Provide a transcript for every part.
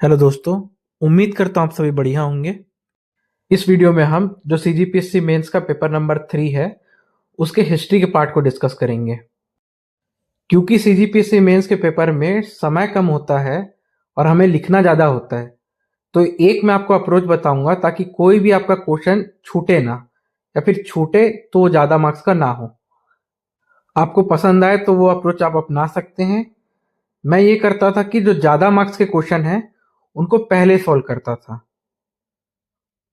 Hello दोस्तों। उम्मीद करता हूँ आप सभी बढ़िया होंगे। इस वीडियो में हम जो सीजीपीएससी मेंस का पेपर नंबर 3 है उसके हिस्ट्री के पार्ट को डिस्कस करेंगे। क्योंकि सीजीपीएससी मेंस के पेपर में समय कम होता है और हमें लिखना ज़्यादा होता है, तो एक मैं आपको अप्रोच बताऊंगा ताकि कोई भी आपका क्वेश्चन छूटे ना, या फिर छूटे तो ज़्यादा मार्क्स का ना हो। आपको पसंद आए तो वो अप्रोच आप अपना सकते हैं। मैं ये करता था कि जो ज़्यादा मार्क्स के क्वेश्चन हैं उनको पहले सॉल्व करता था,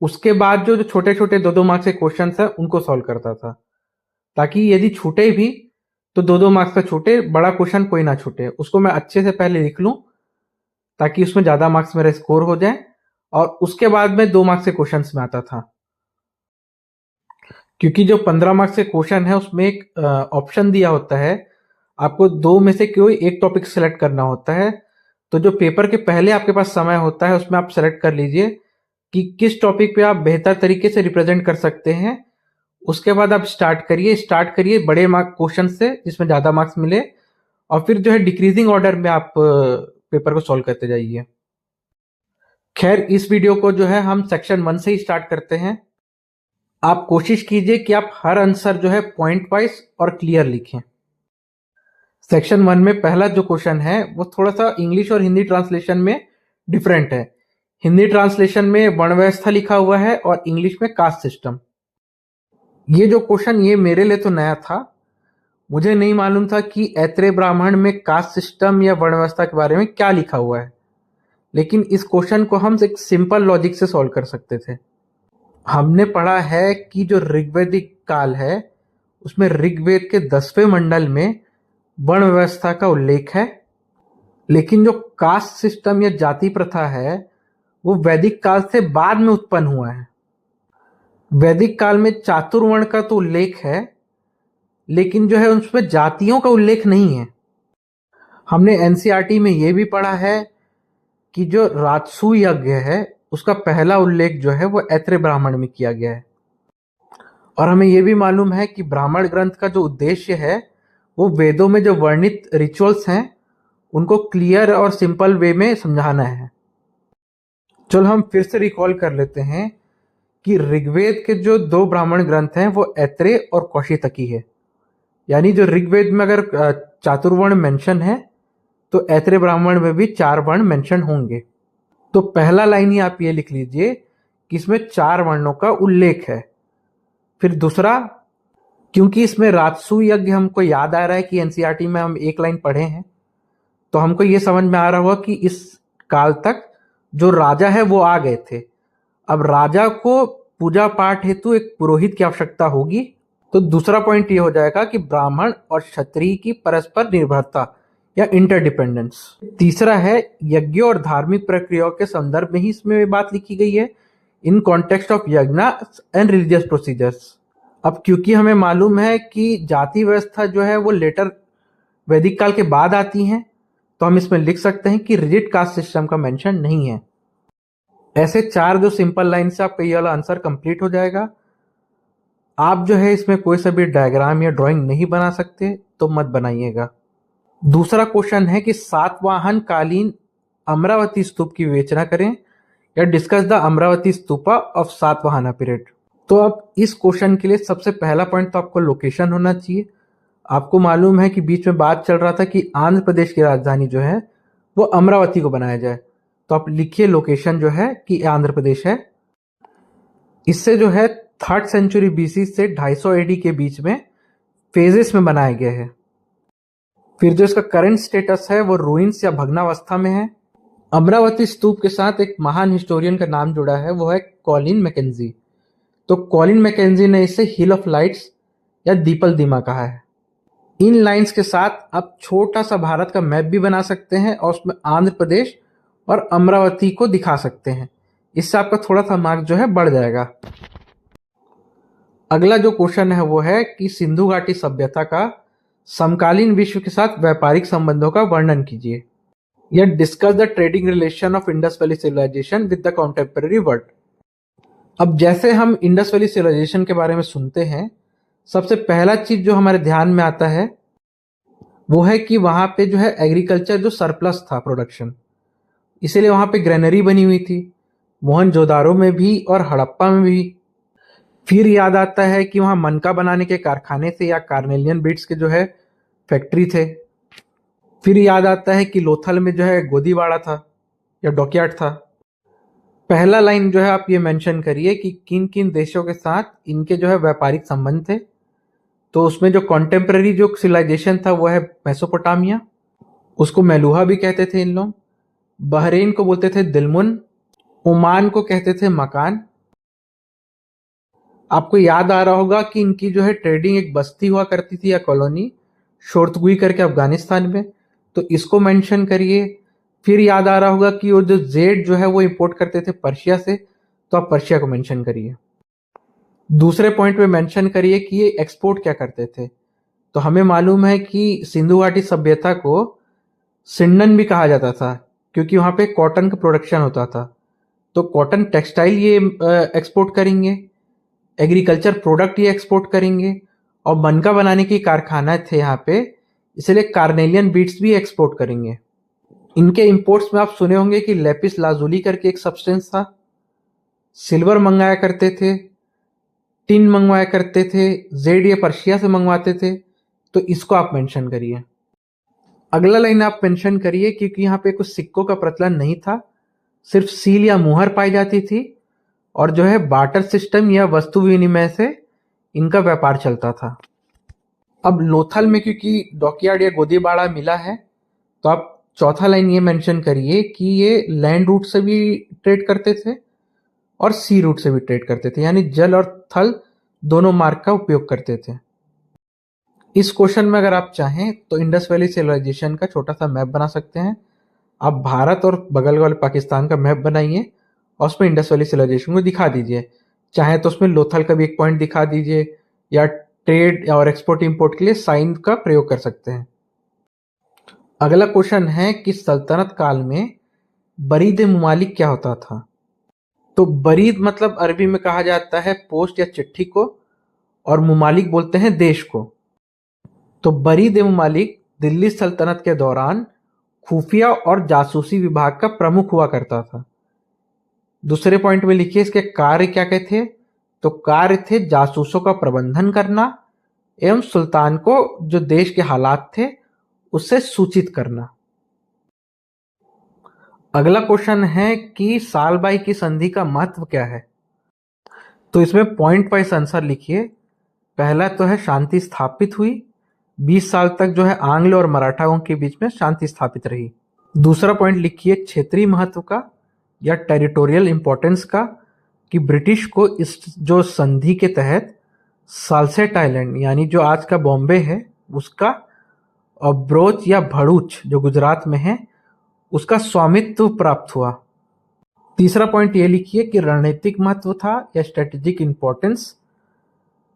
उसके बाद जो जो छोटे छोटे 2-2 मार्क्स के क्वेश्चन है उनको सॉल्व करता था, ताकि यदि छूटे भी तो 2-2 मार्क्स का छूटे, बड़ा क्वेश्चन कोई ना छूटे, उसको मैं अच्छे से पहले लिख लूं ताकि उसमें ज़्यादा मार्क्स मेरा स्कोर हो जाए, और उसके बाद में 2 मार्क्स के क्वेश्चन में आता था। क्योंकि जो 15 मार्क्स के क्वेश्चन है उसमें एक ऑप्शन दिया होता है, आपको दो में से कोई एक टॉपिक सेलेक्ट करना होता है। तो जो पेपर के पहले आपके पास समय होता है उसमें आप सेलेक्ट कर लीजिए कि किस टॉपिक पे आप बेहतर तरीके से रिप्रेजेंट कर सकते हैं। उसके बाद आप स्टार्ट करिए बड़े मार्क क्वेश्चन से जिसमें ज़्यादा मार्क्स मिले, और फिर जो है डिक्रीजिंग ऑर्डर में आप पेपर को सॉल्व करते जाइए। खैर, इस वीडियो को जो है हम सेक्शन 1 से ही स्टार्ट करते हैं। आप कोशिश कीजिए कि आप हर आंसर जो है पॉइंट वाइज और क्लियर लिखें। सेक्शन 1 में पहला जो क्वेश्चन है वो थोड़ा सा इंग्लिश और हिंदी ट्रांसलेशन में डिफरेंट है। हिंदी ट्रांसलेशन में वर्ण व्यवस्था लिखा हुआ है और इंग्लिश में कास्ट सिस्टम। ये जो क्वेश्चन ये मेरे लिए तो नया था, मुझे नहीं मालूम था कि ऐत्रेय ब्राह्मण में कास्ट सिस्टम या वर्ण व्यवस्था के बारे में क्या लिखा हुआ है, लेकिन इस क्वेश्चन को हम एक सिंपल लॉजिक से सॉल्व कर सकते थे। हमने पढ़ा है कि जो ऋग्वैदिक काल है उसमें ऋग्वेद के 10वें मंडल में वर्ण व्यवस्था का उल्लेख है, लेकिन जो कास्ट सिस्टम या जाति प्रथा है वो वैदिक काल से बाद में उत्पन्न हुआ है। वैदिक काल में चातुर्वर्ण का तो उल्लेख है, लेकिन जो है उसमें जातियों का उल्लेख नहीं है। हमने एनसीईआरटी में ये भी पढ़ा है कि जो राजसूय यज्ञ है उसका पहला उल्लेख जो है वो ऐत्रेय ब्राह्मण में किया गया है। और हमें ये भी मालूम है कि ब्राह्मण ग्रंथ का जो उद्देश्य है वो वेदों में जो वर्णित रिचुअल्स हैं उनको क्लियर और सिंपल वे में समझाना है। चलो हम फिर से रिकॉल कर लेते हैं कि ऋग्वेद के जो 2 ब्राह्मण ग्रंथ हैं वो ऐत्रेय और कौशितकी है। यानी जो ऋग्वेद में अगर चातुर्वर्ण मेंशन है तो ऐत्रेय ब्राह्मण में भी 4 वर्ण मेंशन होंगे। तो पहला लाइन ही आप ये लिख लीजिए कि इसमें 4 वर्णों का उल्लेख है। फिर दूसरा, क्योंकि इसमें राजसूय यज्ञ हमको याद आ रहा है कि एनसीईआरटी में हम एक लाइन पढ़े हैं, तो हमको ये समझ में आ रहा होगा कि इस काल तक जो राजा है वो आ गए थे। अब राजा को पूजा पाठ हेतु एक पुरोहित की आवश्यकता होगी। तो दूसरा पॉइंट ये हो जाएगा कि ब्राह्मण और क्षत्रिय की परस्पर निर्भरता या इंटरडिपेंडेंस। तीसरा है, यज्ञों और धार्मिक प्रक्रियाओं के संदर्भ में ही इसमें बात लिखी गई है, इन कॉन्टेक्स्ट ऑफ यज्ञ एंड रिलीजियस प्रोसीजर्स। अब क्योंकि हमें मालूम है कि जाति व्यवस्था जो है वो लेटर वैदिक काल के बाद आती हैं, तो हम इसमें लिख सकते हैं कि रिजिड कास्ट सिस्टम का मेंशन नहीं है। ऐसे 4 जो सिंपल लाइन से आपका ये वाला आंसर कंप्लीट हो जाएगा। आप जो है इसमें कोई सा भी डायग्राम या ड्राइंग नहीं बना सकते तो मत बनाइएगा। दूसरा क्वेश्चन है कि सातवाहन कालीन अमरावती स्तूप की विवेचना करें या discuss the Amravati stupa of Satavahana period. तो अब इस क्वेश्चन के लिए सबसे पहला पॉइंट तो आपको लोकेशन होना चाहिए। आपको मालूम है कि बीच में बात चल रहा था कि आंध्र प्रदेश की राजधानी जो है वो अमरावती को बनाया जाए, तो आप लिखिए लोकेशन जो है कि आंध्र प्रदेश है। इससे जो है 3rd सेंचुरी बीसी से 250 एडी के बीच में फेजेस में बनाया गया है। फिर जो इसका करंट स्टेटस है वो रूइंस या भग्नावस्था में है। अमरावती स्तूप के साथ एक महान हिस्टोरियन का नाम जुड़ा है, वो है कॉलिन मैकेंजी। तो कॉलिन मैकेंजी ने इसे हिल ऑफ लाइट्स या दीपल दीमा कहा है। इन लाइंस के साथ आप छोटा सा भारत का मैप भी बना सकते हैं और उसमें आंध्र प्रदेश और अमरावती को दिखा सकते हैं। इससे आपका थोड़ा सा मार्क जो है बढ़ जाएगा। अगला जो क्वेश्चन है वो है कि सिंधु घाटी सभ्यता का समकालीन विश्व के साथ व्यापारिक संबंधों का वर्णन कीजिए या discuss the trading relation of Indus valley civilization with the contemporary world. अब जैसे हम इंडस वैली सिविलाइजेशन के बारे में सुनते हैं, सबसे पहला चीज जो हमारे ध्यान में आता है वो है कि वहां पे जो है एग्रीकल्चर जो सरप्लस था प्रोडक्शन, इसीलिए वहां पे ग्रेनरी बनी हुई थी, मोहनजोदारो में भी और हड़प्पा में भी। फिर याद आता है कि वहां मनका बनाने के कारखाने थे या कार्नेलियन बीड्स के जो है फैक्ट्री थे। फिर याद आता है कि लोथल में जो है गोदीबाड़ा था या डॉकयार्ड था। पहला लाइन जो है आप ये मेंशन करिए कि किन किन देशों के साथ इनके जो है व्यापारिक संबंध थे। तो उसमें जो कॉन्टेम्पररी जो सिविलाइजेशन था वो है मेसोपोटामिया, उसको मेलुहा भी कहते थे इन लोग। बहरीन को बोलते थे दिलमुन, ओमान को कहते थे मकान। आपको याद आ रहा होगा कि इनकी जो है ट्रेडिंग एक बस्ती हुआ करती थी या कॉलोनी, शोरतगुई करके अफगानिस्तान में, तो इसको मेंशन करिए। फिर याद आ रहा होगा कि वो जो जेड जो है वो इंपोर्ट करते थे पर्शिया से, तो आप पर्शिया को मेंशन करिए। दूसरे पॉइंट में मेंशन करिए कि ये एक्सपोर्ट क्या करते थे। तो हमें मालूम है कि सिंधु घाटी सभ्यता को सिंडन भी कहा जाता था, क्योंकि वहां पे कॉटन का प्रोडक्शन होता था। तो कॉटन टेक्सटाइल ये एक्सपोर्ट करेंगे, एग्रीकल्चर प्रोडक्ट ये एक्सपोर्ट करेंगे, और मनका बनाने की कारखाना थे यहाँ पे, इसलिए कार्नेलियन बीड्स भी एक्सपोर्ट करेंगे। इनके इंपोर्ट्स में आप सुने होंगे कि लेपिस लाजुली करके एक सब्सटेंस था, सिल्वर मंगाया करते थे, टिन मंगवाया करते थे, जेड ये पर्शिया से मंगवाते थे, तो इसको आप मेंशन करिए। अगला लाइन आप मेंशन करिए क्योंकि यहाँ पे कुछ सिक्कों का प्रचलन नहीं था, सिर्फ सील या मुहर पाई जाती थी, और जो है बार्टर सिस्टम या वस्तु विनिमय से इनका व्यापार चलता था। अब लोथल में क्योंकि डॉकयार्ड या गोदीबाड़ा मिला है, तो आप चौथा लाइन ये मेंशन करिए कि ये लैंड रूट से भी ट्रेड करते थे और सी रूट से भी ट्रेड करते थे, यानी जल और थल दोनों मार्ग का उपयोग करते थे। इस क्वेश्चन में अगर आप चाहें तो इंडस वैली सिविलाइजेशन का छोटा सा मैप बना सकते हैं। आप भारत और बगल वाले पाकिस्तान का मैप बनाइए और उसमें इंडस वैली सिविलाइजेशन को दिखा दीजिए। चाहे तो उसमें लोथल का भी एक पॉइंट दिखा दीजिए, या ट्रेड और एक्सपोर्ट इंपोर्ट के लिए साइन का प्रयोग कर सकते हैं। अगला क्वेश्चन है कि सल्तनत काल में बरीद मुमालिक क्या होता था। तो बरीद मतलब अरबी में कहा जाता है पोस्ट या चिट्ठी को, और मुमालिक बोलते हैं देश को। तो बरीद मुमालिक दिल्ली सल्तनत के दौरान खुफिया और जासूसी विभाग का प्रमुख हुआ करता था। दूसरे पॉइंट में लिखिए इसके कार्य क्या क्या थे। तो कार्य थे जासूसों का प्रबंधन करना एवं सुल्तान को जो देश के हालात थे उससे सूचित करना। अगला क्वेश्चन है कि सालबाई की संधि का महत्व क्या है। तो इसमें पॉइंट वाइज आंसर लिखिए। पहला तो है शांति स्थापित हुई, 20 साल तक जो है आंग्ल और मराठाओं के बीच में शांति स्थापित रही। दूसरा पॉइंट लिखिए क्षेत्रीय महत्व का या टेरिटोरियल इंपॉर्टेंस का, कि ब्रिटिश को इस जो संधि के तहत साल्सेट आइलैंड यानी जो आज का बॉम्बे है उसका, और ब्रोच या भड़ूच जो गुजरात में है उसका स्वामित्व प्राप्त हुआ। तीसरा पॉइंट ये लिखिए कि रणनीतिक महत्व था या स्ट्रेटेजिक इंपॉर्टेंस।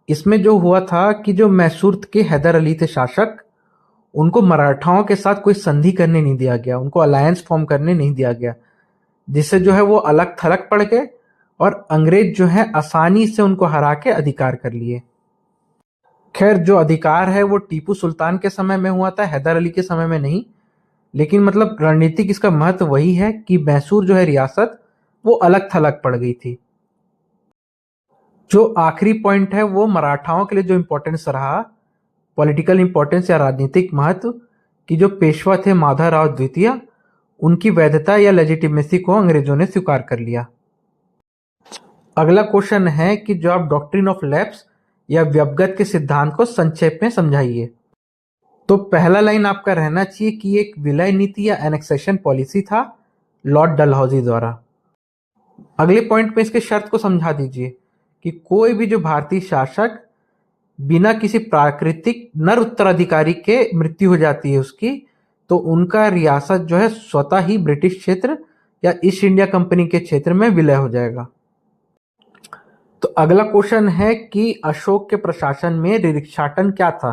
इसमें जो हुआ था कि जो मैसूर के हैदर अली थे शासक, उनको मराठाओं के साथ कोई संधि करने नहीं दिया गया, उनको अलायंस फॉर्म करने नहीं दिया गया, जिससे जो है वो अलग थलग पड़ गए और अंग्रेज जो है आसानी से उनको हरा के अधिकार कर लिए। खैर जो अधिकार है वो टीपू सुल्तान के समय में हुआ था, हैदर अली के समय में नहीं, लेकिन मतलब रणनीतिक इसका महत्व वही है कि मैसूर जो है रियासत वो अलग थलग पड़ गई थी। जो आखिरी पॉइंट है वो मराठाओं के लिए जो इंपॉर्टेंस रहा, पॉलिटिकल इंपॉर्टेंस या राजनीतिक महत्व, कि जो पेशवा थे माधवराव द्वितीय, उनकी वैधता या लेजिटिमेसी को अंग्रेजों ने स्वीकार कर लिया। अगला क्वेश्चन है कि जो आप डॉक्ट्रिन ऑफ लैप्स या व्यवगत के सिद्धांत को संक्षेप में समझाइए। तो पहला लाइन आपका रहना चाहिए कि एक विलय नीति या एनेक्सेशन पॉलिसी था लॉर्ड डलहौजी द्वारा। अगले पॉइंट में इसके शर्त को समझा दीजिए कि कोई भी जो भारतीय शासक बिना किसी प्राकृतिक नर उत्तराधिकारी के मृत्यु हो जाती है उसकी, तो उनका रियासत जो है स्वतः ही ब्रिटिश क्षेत्र या ईस्ट इंडिया कंपनी के क्षेत्र में विलय हो जाएगा। तो अगला क्वेश्चन है कि अशोक के प्रशासन में निरीक्षाटन क्या था।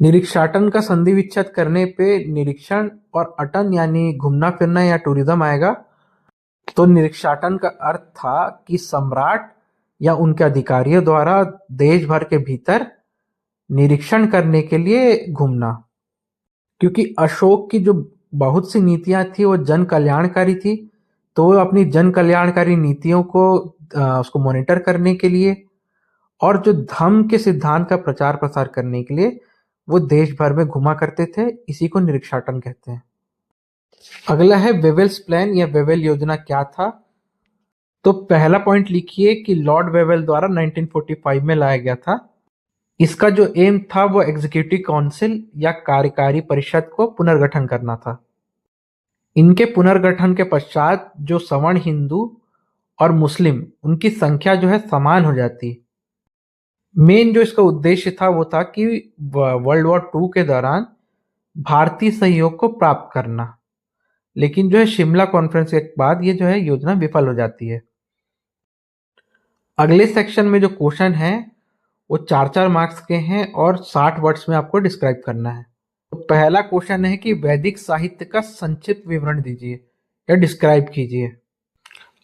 निरीक्षाटन का संधि विच्छेद करने पे निरीक्षण और अटन यानी घूमना फिरना या टूरिज्म आएगा। तो निरीक्षाटन का अर्थ था कि सम्राट या उनके अधिकारियों द्वारा देश भर के भीतर निरीक्षण करने के लिए घूमना, क्योंकि अशोक की जो बहुत सी नीतियां थी वो जन कल्याणकारी थी, तो वो अपनी जन कल्याणकारी नीतियों को उसको मॉनिटर करने के लिए और जो धम्म के सिद्धांत का प्रचार प्रसार करने के लिए वो देश भर में घुमा करते थे। इसी को निरीक्षाटन कहते हैं। अगला है वेवेल्स प्लान या वेवेल योजना क्या था। तो पहला पॉइंट लिखिए कि लॉर्ड वेवेल द्वारा 1945 में लाया गया था। इसका जो एम था वो एग्जीक्यूटिव काउंसिल या कार्यकारी परिषद को पुनर्गठन करना था। इनके पुनर्गठन के पश्चात जो सवर्ण हिंदू और मुस्लिम उनकी संख्या जो है समान हो जाती। मेन जो इसका उद्देश्य था वो था कि वर्ल्ड वॉर 2 के दौरान भारतीय सहयोग को प्राप्त करना। लेकिन जो है शिमला कॉन्फ्रेंस के बाद ये जो है योजना विफल हो जाती है। अगले सेक्शन में जो क्वेश्चन है वो 4-4 मार्क्स के हैं और 60 वर्ड्स में आपको डिस्क्राइब करना है। तो पहला क्वेश्चन है कि वैदिक साहित्य का संक्षिप्त विवरण दीजिए या डिस्क्राइब कीजिए।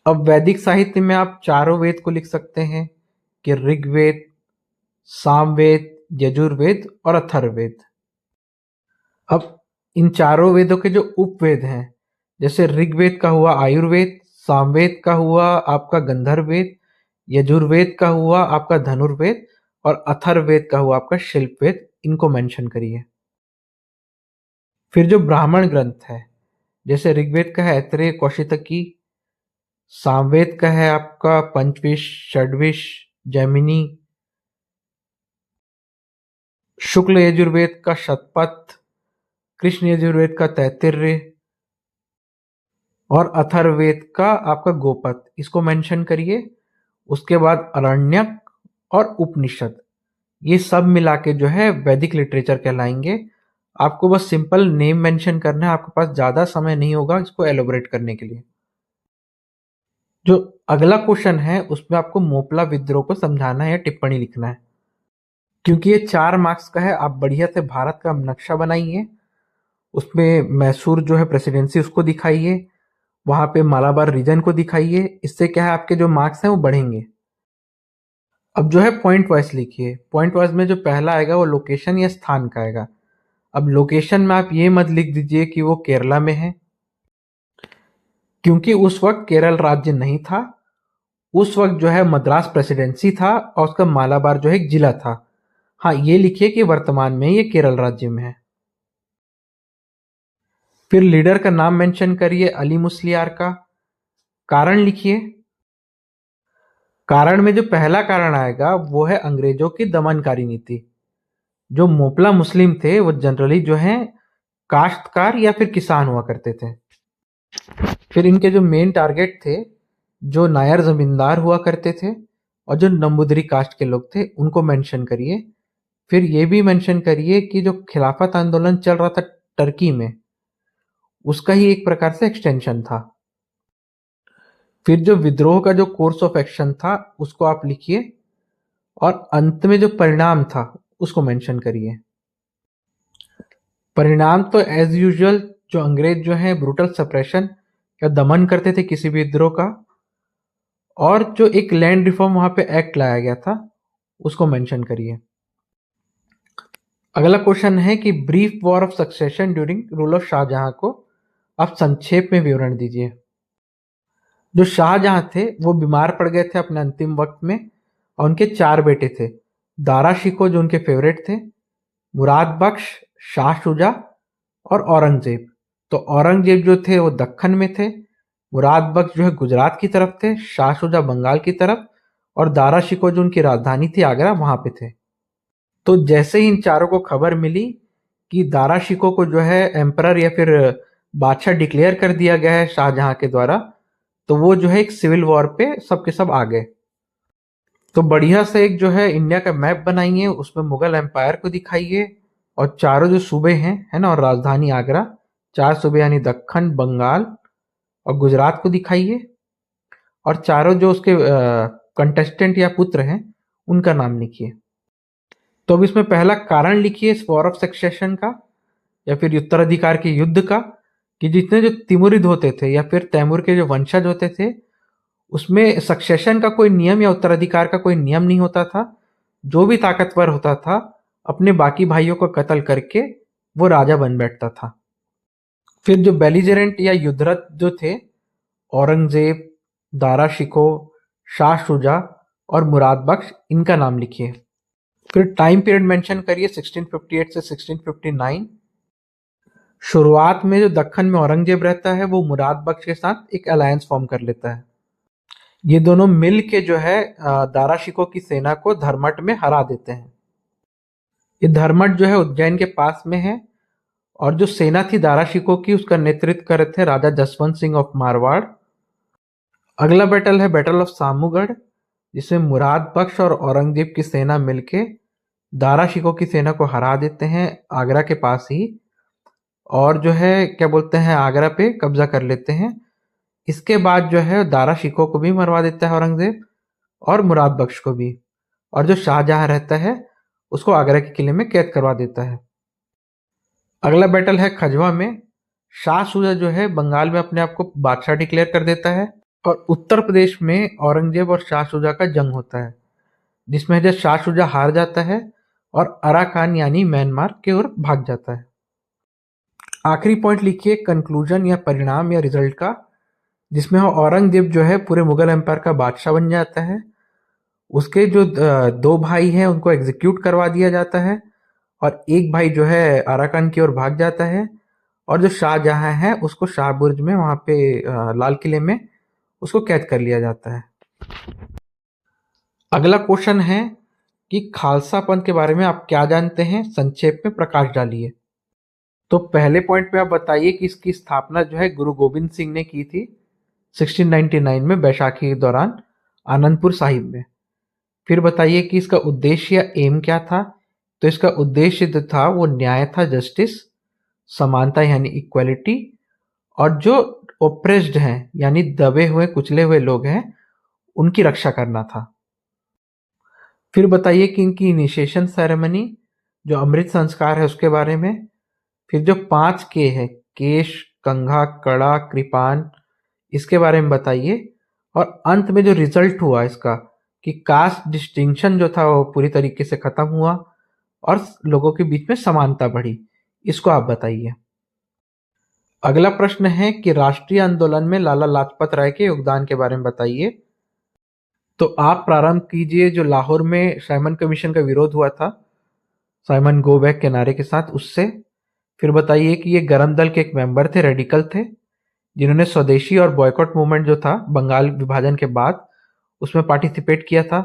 अब वैदिक साहित्य में आप चारों वेद को लिख सकते हैं कि ऋग्वेद, सामवेद, यजुर्वेद और अथर्ववेद। अब इन चारों वेदों के जो उपवेद हैं, जैसे ऋग्वेद का हुआ आयुर्वेद, सामवेद का हुआ आपका गंधर्व वेद, यजुर्वेद का हुआ आपका धनुर्वेद और अथर्ववेद का हुआ आपका शिल्पवेद, इनको मेंशन करिए। फिर जो ब्राह्मण ग्रंथ है, जैसे ऋग्वेद का है ऐतरेय कौशितकी, सामवेद का है आपका पंचविश, षड्विश, जैमिनी, शुक्ल यजुर्वेद का शतपथ, कृष्ण यजुर्वेद का तैत्तिर्य और अथर्ववेद का आपका गोपथ, इसको मेंशन करिए। उसके बाद अरण्यक और उपनिषद, ये सब मिला के जो है वैदिक लिटरेचर कहलाएंगे। आपको बस सिंपल नेम मेंशन करना है, आपके पास ज़्यादा समय नहीं होगा इसको एलोबरेट करने के लिए। जो अगला क्वेश्चन है उसमें आपको मोपला विद्रोह को समझाना है या टिप्पणी लिखना है। क्योंकि ये 4 मार्क्स का है, आप बढ़िया से भारत का नक्शा बनाइए, उसमें मैसूर जो है प्रेसिडेंसी उसको दिखाइए, वहां पे मालाबार रीजन को दिखाइए। इससे क्या है आपके जो मार्क्स हैं वो बढ़ेंगे। अब जो है पॉइंट वाइज लिखिए। पॉइंट वाइज में जो पहला आएगा वो लोकेशन या स्थान का आएगा। अब लोकेशन में आप ये मत लिख दीजिए कि वो केरला में है, क्योंकि उस वक्त केरल राज्य नहीं था। उस वक्त जो है मद्रास प्रेसिडेंसी था और उसका मालाबार जो है एक जिला था। हाँ, ये लिखिए कि वर्तमान में ये केरल राज्य में है। फिर लीडर का नाम मेंशन करिए, अली मुस्लियार का। कारण लिखिए। कारण में जो पहला कारण आएगा वो है अंग्रेजों की दमनकारी नीति। जो मोपला मुस्लिम थे वो जनरली जो है काश्तकार या फिर किसान हुआ करते थे। फिर इनके जो मेन टारगेट थे, जो नायर जमींदार हुआ करते थे और जो नंबूदरी कास्ट के लोग थे, उनको मेंशन करिए। फिर ये भी मेंशन करिए कि जो खिलाफत आंदोलन चल रहा था टर्की में, उसका ही एक प्रकार से एक्सटेंशन था। फिर जो विद्रोह का जो कोर्स ऑफ एक्शन था उसको आप लिखिए और अंत में जो परिणाम था उसको मेंशन करिए। परिणाम तो एज यूजुअल जो अंग्रेज जो है ब्रूटल सप्रेशन या दमन करते थे किसी भी विद्रोह का, और जो एक लैंड रिफॉर्म वहां पे एक्ट लाया गया था उसको मेंशन करिए। अगला क्वेश्चन है कि brief war of succession during rule of Shah Jahan को आप संक्षेप में विवरण दीजिए। जो शाहजहां थे वो बीमार पड़ गए थे अपने अंतिम वक्त में और उनके 4 बेटे थे। दारा शिको जो उनके फेवरेट थे, मुराद बख्श, शाह शुजा और औरंगजेब। तो औरंगजेब जो थे वो दक्खन में थे, मुराद बख्श जो है गुजरात की तरफ थे, शाह शुजा बंगाल की तरफ और दारा शिको जो उनकी राजधानी थी आगरा वहां पे थे। तो जैसे ही इन चारों को खबर मिली कि दारा शिको को जो है एम्परर या फिर बादशाह डिक्लेयर कर दिया गया है शाहजहां के द्वारा, तो वो जो है एक सिविल वॉर पे सबके सब आ गए। तो बढ़िया से एक जो है इंडिया का मैप बनाइए, उसमें मुगल एम्पायर को दिखाइए और चारों जो सूबे हैं है ना और राजधानी आगरा, 4 सूबे यानी दक्खन, बंगाल और गुजरात को दिखाइए और चारों जो उसके कंटेस्टेंट या पुत्र हैं उनका नाम लिखिए। तो अब इसमें पहला कारण लिखिए इस वॉर ऑफ सक्सेशन का या फिर उत्तराधिकार के युद्ध का, कि जितने जो तिमुरिद होते थे या फिर तैमूर के जो वंशज होते थे उसमें सक्सेशन का कोई नियम या उत्तराधिकार का कोई नियम नहीं होता था। जो भी ताकतवर होता था अपने बाकी भाइयों को कत्ल करके वो राजा बन बैठता था। फिर जो बेलिजेरेंट या युद्धरत जो थे, औरंगजेब, दारा शिकोह, शाह शुजा और मुराद बख्श, इनका नाम लिखिए। फिर टाइम पीरियड मेंशन करिए 1658 से 1659। शुरुआत में जो दक्कन में औरंगजेब रहता है वो मुराद बख्श के साथ एक अलायंस फॉर्म कर लेता है। ये दोनों मिल के जो है दारा शिकोह की सेना को धर्मट में हरा देते हैं। ये धर्मट जो है उज्जैन के पास में है, और जो सेना थी दारा शिकोह की उसका नेतृत्व कर रहे थे राजा जसवंत सिंह ऑफ मारवाड़। अगला बैटल है बैटल ऑफ सामूगढ़, जिसमें मुराद बख्श और औरंगजेब की सेना मिलके दारा शिकोह की सेना को हरा देते हैं आगरा के पास ही, और जो है क्या बोलते हैं आगरा पे कब्जा कर लेते हैं। इसके बाद जो है दारा शिकोह को भी मरवा देता है औरंगजेब, और मुराद बख्श को भी, और जो शाहजहां रहता है उसको आगरा के किले में कैद करवा देता है। अगला बैटल है खजवा में। शाह शुजा जो है बंगाल में अपने आप को बादशाह डिक्लेयर कर देता है, और उत्तर प्रदेश में औरंगजेब और शाह शुजा का जंग होता है, जिसमें जब शाह शुजा हार जाता है और अराकान यानी म्यांमार की ओर भाग जाता है। आखिरी पॉइंट लिखिए कंक्लूजन या परिणाम या रिजल्ट का, जिसमें औरंगजेब जो है पूरे मुगल एम्पायर का बादशाह बन जाता है। उसके जो दो भाई हैं उनको एग्जीक्यूट करवा दिया जाता है, और एक भाई जो है अराकान की ओर भाग जाता है, और जो शाहजहां है उसको शाहबुर्ज में वहां पे लाल किले में उसको कैद कर लिया जाता है। अगला क्वेश्चन है कि खालसा पंथ के बारे में आप क्या जानते हैं, संक्षेप में प्रकाश डालिए। तो पहले पॉइंट पे आप बताइए कि इसकी स्थापना जो है गुरु गोविंद सिंह ने की थी 1699 में बैसाखी के दौरान आनंदपुर साहिब में। फिर बताइए कि इसका उद्देश्य या एम क्या था। तो इसका उद्देश्य जो था वो न्याय था, जस्टिस, समानता यानी इक्वलिटी, और जो ओप्रेस्ड हैं यानी दबे हुए कुचले हुए लोग हैं उनकी रक्षा करना था। फिर बताइए कि इनकी इनिशिएशन सेरेमनी, जो अमृत संस्कार है, उसके बारे में। फिर जो 5 के है, केश, कंघा, कड़ा, कृपान, इसके बारे में बताइए। और अंत में जो रिजल्ट हुआ इसका कि कास्ट डिस्टिंक्शन जो था वो पूरी तरीके से खत्म हुआ और लोगों के बीच में समानता बढ़ी, इसको आप बताइए। अगला प्रश्न है कि राष्ट्रीय आंदोलन में लाला लाजपत राय के योगदान के बारे में बताइए। तो आप प्रारंभ कीजिए जो लाहौर में साइमन कमीशन का विरोध हुआ था, साइमन गो बैक के नारे के साथ, उससे। फिर बताइए कि ये गरम दल के एक मेंबर थे, रेडिकल थे, जिन्होंने स्वदेशी और बॉयकॉट मूवमेंट जो था बंगाल विभाजन के बाद उसमें पार्टिसिपेट किया था।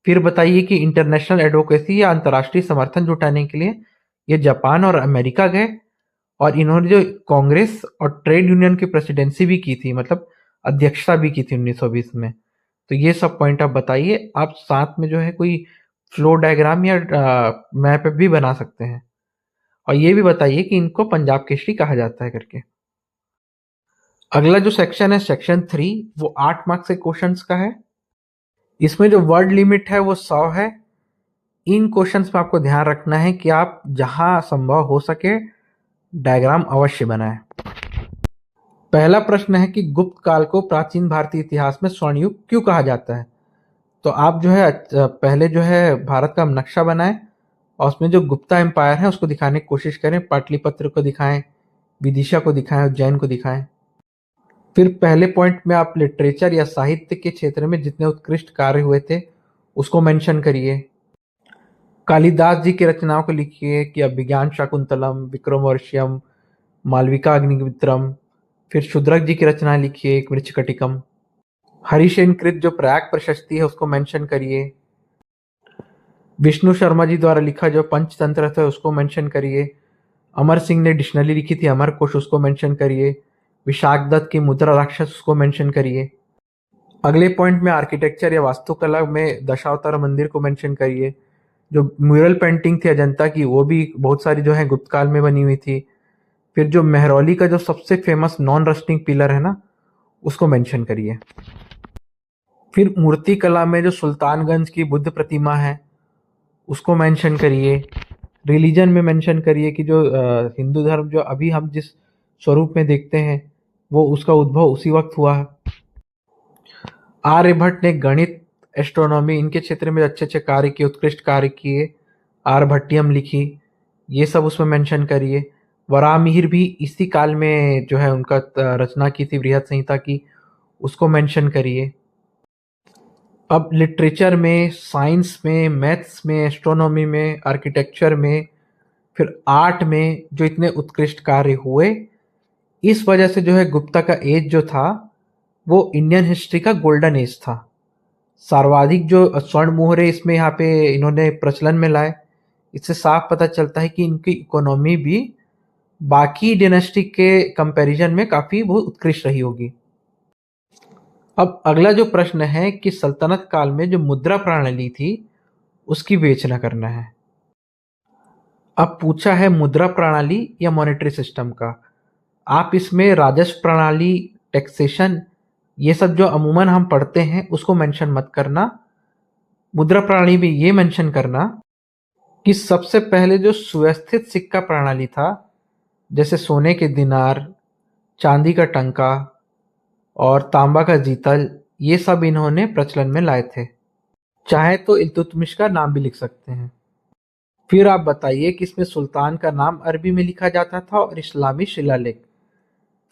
फिर बताइए कि इंटरनेशनल एडवोकेसी या अंतर्राष्ट्रीय समर्थन जुटाने के लिए ये जापान और अमेरिका गए, और इन्होंने जो कांग्रेस और ट्रेड यूनियन की प्रेसिडेंसी भी की थी, मतलब अध्यक्षता भी की थी 1920 में। तो ये सब पॉइंट आप बताइए। आप साथ में जो है कोई फ्लो डायग्राम या मैप भी बना सकते हैं, और ये भी बताइए कि इनको पंजाब केसरी कहा जाता है करके। अगला जो सेक्शन है सेक्शन 3, वो 8 मार्क्स के क्वेश्चंस का है। इसमें जो वर्ड लिमिट है वो 100 है। इन क्वेश्चंस में आपको ध्यान रखना है कि आप जहां संभव हो सके डायग्राम अवश्य बनाएं। पहला प्रश्न है कि गुप्त काल को प्राचीन भारतीय इतिहास में स्वर्ण युग क्यों कहा जाता है। तो आप जो है पहले जो है भारत का नक्शा बनाएं, और उसमें जो गुप्ता एम्पायर है उसको दिखाने की कोशिश करें। पाटलिपुत्र को दिखाएं, विदिशा को दिखाएं, उज्जैन को दिखाएं। फिर पहले पॉइंट में आप लिटरेचर या साहित्य के क्षेत्र में जितने उत्कृष्ट कार्य हुए थे उसको मेंशन करिए। कालिदास जी की रचनाओं को लिखिए कि अभिज्ञान शाकुंतलम, विक्रमोर्वशीयम, मालविका अग्निमित्रम। फिर शूद्रक जी की रचना लिखिए, एक मृच्छकटिकम। हरिसेन कृत जो प्रयाग प्रशस्ति है उसको मेंशन करिए। विष्णु शर्मा जी द्वारा लिखा जो पंचतंत्र था उसको मेंशन करिए। अमर सिंह ने डिक्शनरी लिखी थी अमर कोश, उसको मेंशन करिए। विशाख दत्त की मुद्रा राक्षस, उसको मेंशन करिए। अगले पॉइंट में आर्किटेक्चर या वास्तुकला में दशावतार मंदिर को मेंशन करिए। जो म्यूरल पेंटिंग थी अजंता की वो भी बहुत सारी जो है गुप्त काल में बनी हुई थी। फिर जो मेहरौली का जो सबसे फेमस नॉन रस्टिंग पिलर है ना, उसको मेंशन करिए। फिर मूर्ति कला में जो सुल्तानगंज की बुद्ध प्रतिमा है उसको मेंशन करिए। रिलीजन में मेंशन करिए कि जो हिंदू धर्म जो अभी हम जिस स्वरूप में देखते हैं वो उसका उद्भव उसी वक्त हुआ है। आर्यभट्ट ने गणित, एस्ट्रोनॉमी, इनके क्षेत्र में अच्छे अच्छे कार्य किए, उत्कृष्ट कार्य किए। आर्यभट्टियम लिखी, ये सब उसमें मेंशन करिए। वराहमिहिर भी इसी काल में जो है उनका रचना की थी बृहत संहिता की, उसको मेंशन करिए। अब लिटरेचर में, साइंस में, मैथ्स में, एस्ट्रोनॉमी में, आर्किटेक्चर में, फिर आर्ट में जो इतने उत्कृष्ट कार्य हुए, इस वजह से जो है गुप्ता का एज जो था वो इंडियन हिस्ट्री का गोल्डन एज था। सर्वाधिक जो स्वर्ण मुहूर्त इसमें यहाँ पे इन्होंने प्रचलन में लाए। इससे साफ पता चलता है कि इनकी इकोनॉमी भी बाकी डायनेस्टी के कंपैरिजन में काफी बहुत उत्कृष्ट रही होगी। अब अगला जो प्रश्न है कि सल्तनत काल में जो मुद्रा प्रणाली थी उसकी विवेचना करना है। अब पूछा है मुद्रा प्रणाली या मॉनेटरी सिस्टम का। आप इसमें राजस्व प्रणाली, टैक्सेशन, ये सब जो अमूमन हम पढ़ते हैं उसको मेंशन मत करना। मुद्रा प्रणाली में ये मेंशन करना कि सबसे पहले जो सुव्यवस्थित सिक्का प्रणाली था, जैसे सोने के दिनार, चांदी का टंका और तांबा का जीतल, ये सब इन्होंने प्रचलन में लाए थे। चाहे तो इल्तुतमिश का नाम भी लिख सकते हैं। फिर आप बताइए कि इसमें सुल्तान का नाम अरबी में लिखा जाता था और इस्लामी शिलालेख।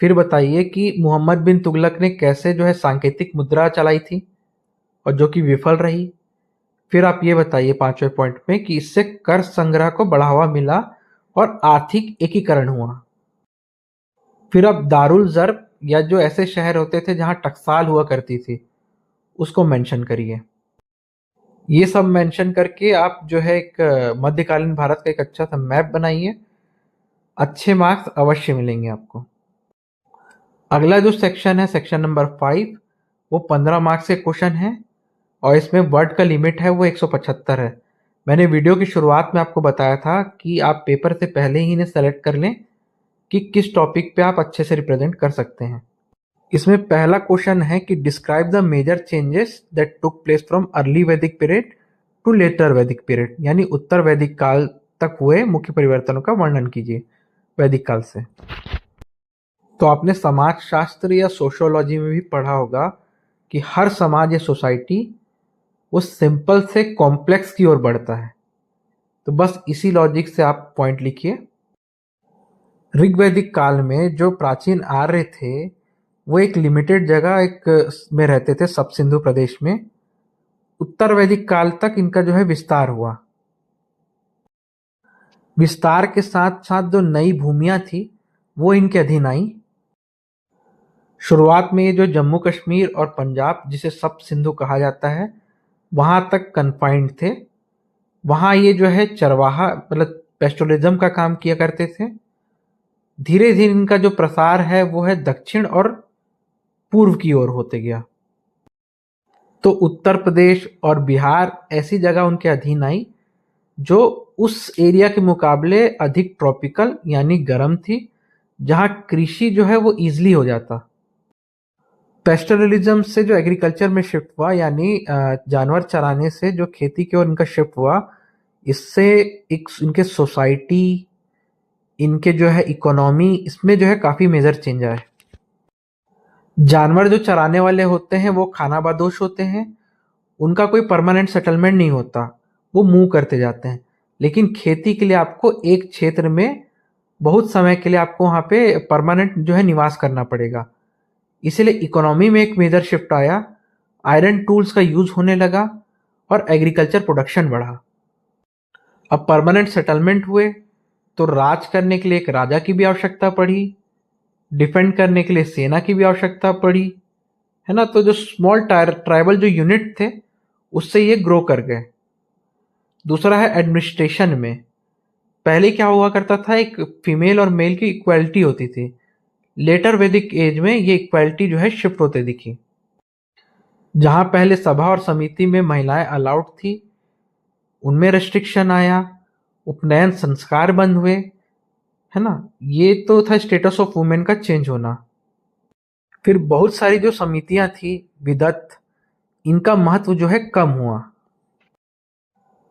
फिर बताइए कि मोहम्मद बिन तुगलक ने कैसे जो है सांकेतिक मुद्रा चलाई थी और जो कि विफल रही। फिर आप ये बताइए 5वें पॉइंट में कि इससे कर संग्रह को बढ़ावा मिला और आर्थिक एकीकरण हुआ। फिर आप दारुल ज़र्ब या जो ऐसे शहर होते थे जहां टकसाल हुआ करती थी उसको मेंशन करिए। ये सब मेंशन करके आप जो है एक मध्यकालीन भारत का एक अच्छा सा मैप बनाइए। अच्छे मार्क्स अवश्य मिलेंगे आपको। अगला जो सेक्शन है, सेक्शन नंबर 5, वो 15 मार्क्स के क्वेश्चन है और इसमें वर्ड का लिमिट है वो 175 है। मैंने वीडियो की शुरुआत में आपको बताया था कि आप पेपर से पहले ही इन्हें सेलेक्ट कर लें कि किस टॉपिक पे आप अच्छे से रिप्रेजेंट कर सकते हैं। इसमें पहला क्वेश्चन है कि describe the major changes that took place from early Vedic period to later Vedic period, यानी उत्तर वैदिक काल तक हुए मुख्य परिवर्तनों का वर्णन कीजिए वैदिक काल से। तो आपने समाज शास्त्र या सोशियोलॉजी में भी पढ़ा होगा कि हर समाज या सोसाइटी वो सिंपल से कॉम्प्लेक्स की ओर बढ़ता है। तो बस इसी लॉजिक से आप पॉइंट लिखिए। ऋग्वैदिक काल में जो प्राचीन आर्य थे वो एक लिमिटेड जगह एक में रहते थे, सब सिंधु प्रदेश में। उत्तर वैदिक काल तक इनका जो है विस्तार हुआ। विस्तार के साथ साथ जो नई भूमियां थी वो इनके अधीन आई। शुरुआत में ये जो जम्मू कश्मीर और पंजाब, जिसे सब सिंधु कहा जाता है, वहां तक कन्फाइंड थे। वहां ये जो है चरवाहा मतलब पेस्टोरिज्म का काम किया करते थे। धीरे धीरे इनका जो प्रसार है वो है दक्षिण और पूर्व की ओर होते गया। तो उत्तर प्रदेश और बिहार ऐसी जगह उनके अधीन आई जो उस एरिया के मुकाबले अधिक ट्रॉपिकल यानी गर्म थी, जहां कृषि जो है वो इजीली हो जाता। पेस्टोरलिज्म से जो एग्रीकल्चर में शिफ्ट हुआ, यानी जानवर चराने से जो खेती की ओर इनका शिफ्ट हुआ, इससे एक इनके सोसाइटी, इनके जो है इकोनॉमी, इसमें जो है काफ़ी मेजर चेंज आए। जानवर जो चराने वाले होते हैं वो खानाबदोश होते हैं, उनका कोई परमानेंट सेटलमेंट नहीं होता, वो मूव करते जाते हैं। लेकिन खेती के लिए आपको एक क्षेत्र में बहुत समय के लिए आपको वहाँ पे परमानेंट जो है निवास करना पड़ेगा। इसीलिए इकोनॉमी में एक मेजर शिफ्ट आया, आयरन टूल्स का यूज होने लगा और एग्रीकल्चर प्रोडक्शन बढ़ा। अब परमानेंट सेटलमेंट हुए तो राज करने के लिए एक राजा की भी आवश्यकता पड़ी, डिफेंड करने के लिए सेना की भी आवश्यकता पड़ी, है ना। तो जो स्मॉल ट्राइबल जो यूनिट थे उससे ये ग्रो कर गए। दूसरा है एडमिनिस्ट्रेशन में। पहले क्या हुआ करता था, एक फीमेल और मेल की इक्वालिटी होती थी। लेटर वैदिक एज में ये इक्वालिटी जो है शिफ्ट होते दिखी। जहां पहले सभा और समिति में महिलाएं अलाउड थी, उनमें रेस्ट्रिक्शन आया, उपनयन संस्कार बंद हुए, है ना। ये तो था स्टेटस ऑफ वुमेन का चेंज होना। फिर बहुत सारी जो समितियां थी विदत, इनका महत्व जो है कम हुआ।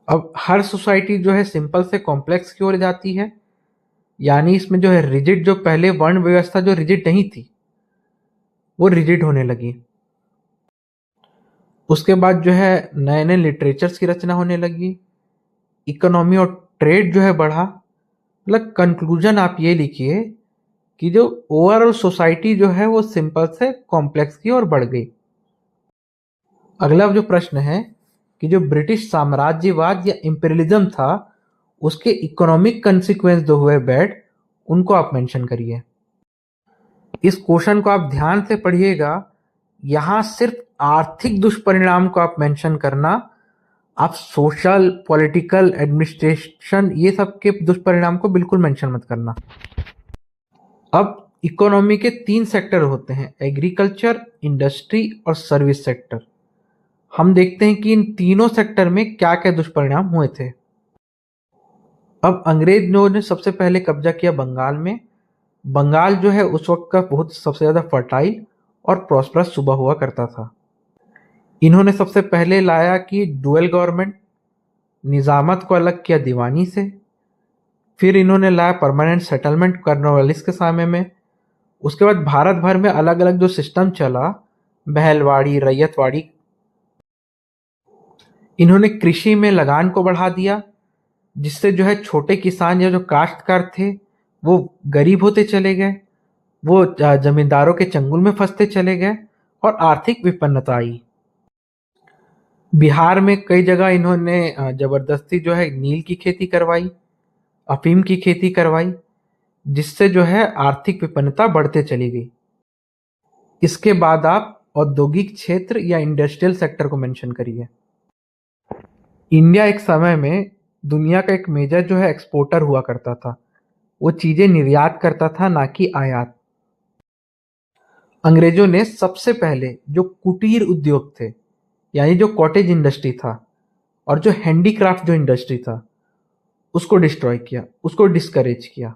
अब हर सोसाइटी जो है सिंपल से कॉम्प्लेक्स की ओर जाती है, यानी इसमें जो है रिजिड, जो पहले वर्ण व्यवस्था जो रिजिड नहीं थी वो रिजिड होने लगी। उसके बाद जो है नए नए लिटरेचर्स की रचना होने लगी, इकोनॉमी और ट्रेड जो है बढ़ा, मतलब कंक्लूजन आप ये लिखिए कि जो ओवरऑल सोसाइटी जो है वो सिंपल से कॉम्प्लेक्स की ओर बढ़ गई। अगला जो प्रश्न है कि जो ब्रिटिश साम्राज्यवाद या इंपीरियलिज्म था उसके इकोनॉमिक कंसिक्वेंस जो हुए बैड, उनको आप मेंशन करिए। इस क्वेश्चन को आप ध्यान से पढ़िएगा। यहाँ सिर्फ आर्थिक दुष्परिणाम को आप मेंशन करना, आप सोशल, पॉलिटिकल, एडमिनिस्ट्रेशन ये सब के दुष्परिणाम को बिल्कुल मेंशन मत करना। अब इकोनॉमी के 3 सेक्टर होते हैं, एग्रीकल्चर, इंडस्ट्री और सर्विस सेक्टर। हम देखते हैं कि इन तीनों सेक्टर में क्या क्या दुष्परिणाम हुए थे। अब अंग्रेजों ने सबसे पहले कब्जा किया बंगाल में। बंगाल जो है उस वक्त का बहुत सबसे ज़्यादा फर्टाइल और प्रॉस्परस सूबा हुआ करता था। इन्होंने सबसे पहले लाया कि डुअल गवर्नमेंट, निज़ामत को अलग किया दीवानी से। फिर इन्होंने लाया परमानेंट सेटलमेंट कॉर्नवालिस के समय में। उसके बाद भारत भर में अलग अलग जो सिस्टम चला, बहलवाड़ी, रैयतवाड़ी। इन्होंने कृषि में लगान को बढ़ा दिया, जिससे जो है छोटे किसान या जो काश्तकार थे वो गरीब होते चले गए, वो जमींदारों के चंगुल में फंसते चले गए और आर्थिक विपन्नता आई। बिहार में कई जगह इन्होंने जबरदस्ती जो है नील की खेती करवाई, अफीम की खेती करवाई, जिससे जो है आर्थिक विपन्नता बढ़ते चली गई। इसके बाद आप औद्योगिक क्षेत्र या इंडस्ट्रियल सेक्टर को मेंशन करिए। इंडिया एक समय में दुनिया का एक मेजर जो है एक्सपोर्टर हुआ करता था। वो चीजें निर्यात करता था, ना कि आयात। अंग्रेजों ने सबसे पहले जो कुटीर उद्योग थे, यानी जो कॉटेज इंडस्ट्री था और जो हैंडीक्राफ्ट जो इंडस्ट्री था, उसको डिस्ट्रॉय किया, उसको डिस्करेज किया।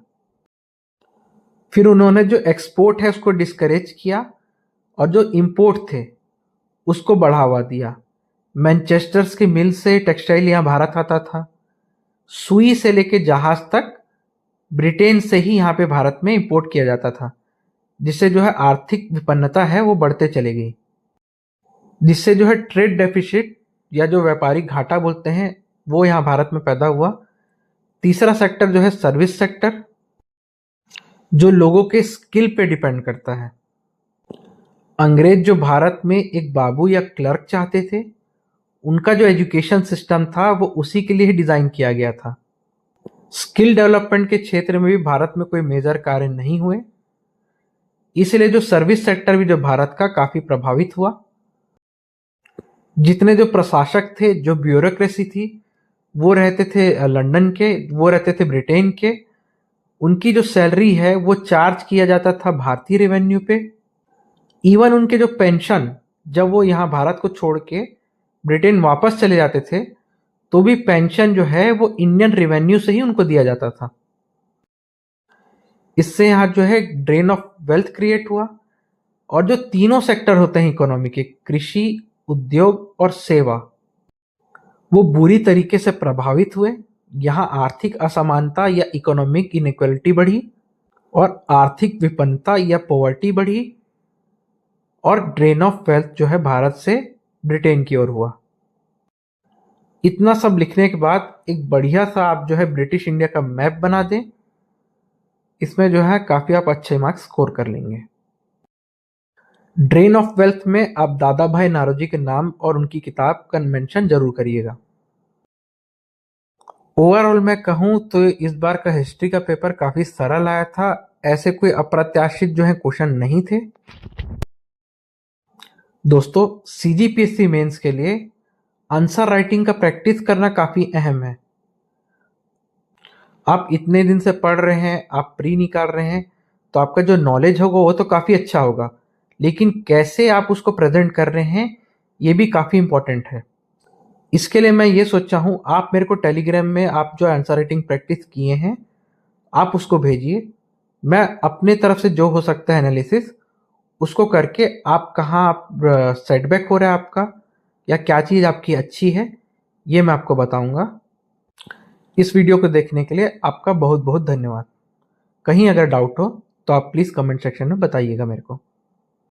फिर उन्होंने जो एक्सपोर्ट है उसको डिस्करेज किया और जो इंपोर्ट थे उसको बढ़ावा दिया। मैनचेस्टर्स की मिल से टेक्सटाइल यहाँ भारत आता था। सुई से लेके जहाज तक ब्रिटेन से ही यहाँ पे भारत में इंपोर्ट किया जाता था, जिससे जो है आर्थिक विपन्नता है वो बढ़ते चली गई, जिससे जो है ट्रेड डेफिसिट या जो व्यापारिक घाटा बोलते हैं वो यहाँ भारत में पैदा हुआ। तीसरा सेक्टर जो है सर्विस सेक्टर, जो लोगों के स्किल पे डिपेंड करता है। अंग्रेज जो भारत में एक बाबू या क्लर्क चाहते थे, उनका जो एजुकेशन सिस्टम था वो उसी के लिए ही डिजाइन किया गया था। स्किल डेवलपमेंट के क्षेत्र में भी भारत में कोई मेजर कार्य नहीं हुए, इसलिए जो सर्विस सेक्टर भी जो भारत का काफी प्रभावित हुआ। जितने जो प्रशासक थे, जो ब्यूरोक्रेसी थी, वो रहते थे लंदन के, वो रहते थे ब्रिटेन के। उनकी जो सैलरी है वो चार्ज किया जाता था भारतीय रेवेन्यू पे। इवन उनके जो पेंशन, जब वो यहाँ भारत को छोड़ के ब्रिटेन वापस चले जाते थे, तो भी पेंशन जो है वो इंडियन रेवेन्यू से ही उनको दिया जाता था। इससे यहाँ जो है ड्रेन ऑफ वेल्थ क्रिएट हुआ और जो तीनों सेक्टर होते हैं इकोनॉमी के, कृषि, उद्योग और सेवा, वो बुरी तरीके से प्रभावित हुए। यहाँ आर्थिक असमानता या इकोनॉमिक इनइक्वालिटी बढ़ी और आर्थिक विपन्नता या पॉवर्टी बढ़ी और ड्रेन ऑफ वेल्थ जो है भारत से ब्रिटेन की ओर हुआ। इतना सब लिखने के बाद एक बढ़िया सा आप जो है ब्रिटिश इंडिया का मैप बना दें। इसमें जो है काफी आप अच्छे मार्क्स स्कोर कर लेंगे। ड्रेन ऑफ वेल्थ में आप दादा भाई नारोजी के नाम और उनकी किताब का मेंशन जरूर करिएगा। ओवरऑल मैं कहूं तो इस बार का हिस्ट्री का पेपर काफी सरल आया था। ऐसे कोई अप्रत्याशित जो है क्वेश्चन नहीं थे। दोस्तों, सीजीपीएससी मेंस के लिए आंसर राइटिंग का प्रैक्टिस करना काफी अहम है। आप इतने दिन से पढ़ रहे हैं, आप प्री निकाल रहे हैं, तो आपका जो नॉलेज होगा वो तो काफी अच्छा होगा, लेकिन कैसे आप उसको प्रेजेंट कर रहे हैं ये भी काफी इंपॉर्टेंट है। इसके लिए मैं ये सोचा हूं, आप मेरे को टेलीग्राम में आप जो आंसर राइटिंग प्रैक्टिस किए हैं आप उसको भेजिए। मैं अपने तरफ से जो हो सकता है एनालिसिस उसको करके आप कहाँ आप सेटबैक हो रहा है आपका, या क्या चीज़ आपकी अच्छी है, ये मैं आपको बताऊंगा। इस वीडियो को देखने के लिए आपका बहुत बहुत धन्यवाद। कहीं अगर डाउट हो तो आप प्लीज़ कमेंट सेक्शन में बताइएगा मेरे को।